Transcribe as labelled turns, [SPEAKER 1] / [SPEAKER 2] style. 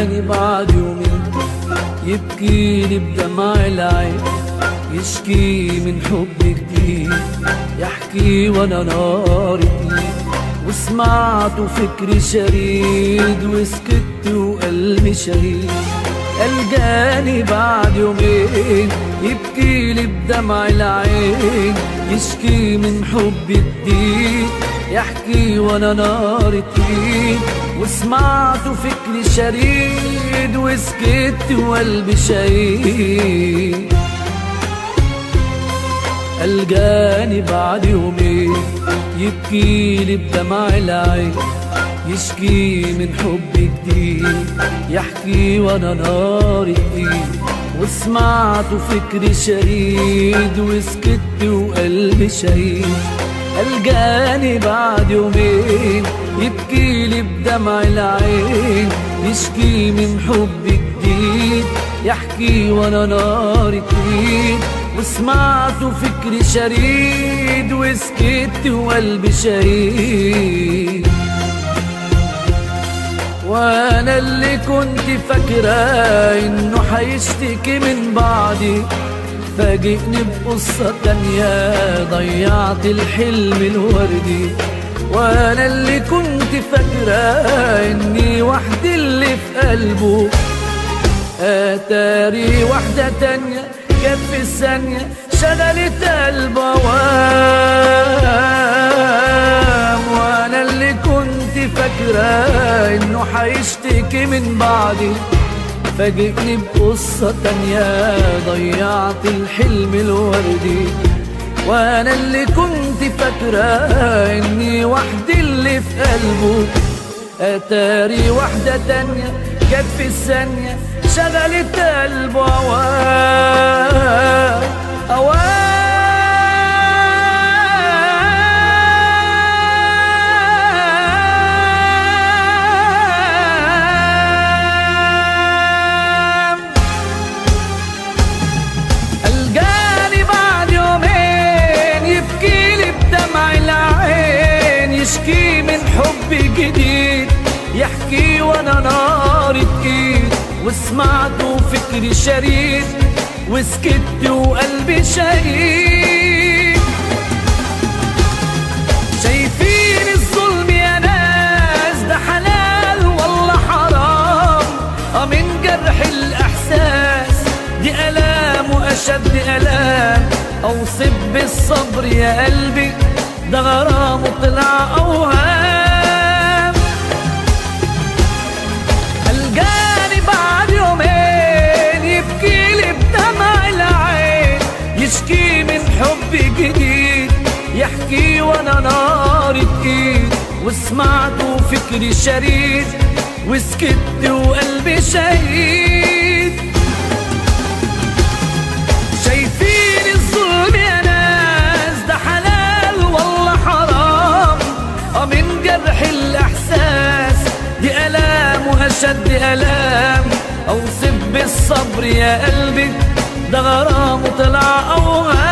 [SPEAKER 1] الجاني بعد يومين يبكيلي بدمع العين، يشكي من حب جديد، يحكي وانا ناري فيه. وسمعت فكري شريد وسكت وقلبي شهيد. الجاني بعد يومين يبكيلي بدمع العين، يشكي من حب جديد، يحكي وانا ناري فيه. وسمعت فكري شريد وسكت وقلبي شهيد. الجاني بعد يومين يبكيلي بدمع العين، يشكي من حب جديد، يحكي وانا ناري فيه. وسمعت فكري شريد وسكت وقلبي شهيد. الجاني بعد يومين يبكيلي بدمع العين، يشكي من حب جديد، يحكي وانا ناري فيه. وسمعت فكري شريد وسكت وقلبي شهيد. وانا اللي كنت فاكرة انه حيشتكي من بعدي، فاجئني بقصة تانية ضيعت الحلم الوردي. وانا اللي كنت فاكرة اني وحدي اللي في قلبه، اتاري واحدة تانية جت في الثانية شغلت قلبه وام. وانا اللي كنت فاكرة انه حيشتكي من بعدي، فاجئني بقصة تانية ضيعت الحلم الوردي. وانا اللي كنت فاكرة اني وحدي اللي في قلبه، اتاري واحدة تانية جت في الثانية شغلت قلبه أوام أوام. الجاني بعد يومين يبكيلي بدمع العين، يشكي من حب جديد، يحكي وانا ناري تقيل. وسمعت فكري شريد وسكت وقلبي شهيد. شايفين الظلم يا ناس ده حلال والله حرام، من جرح الإحساس دي ألام وأشد ألام. أوصف بالصبر يا قلبي ده غرام وطلع أوهام. يشكي من حب جديد، يحكي وانا ناري تقيل. وسمعت فكري شريد وسكت وقلبي شهيد. شايفين الظلم يا ناس ده حلال والله حرام، من جرح الإحساس دي ألام وأشد ألام. أوصف بالصبر يا قلبي ده غرام وطلع أوهام.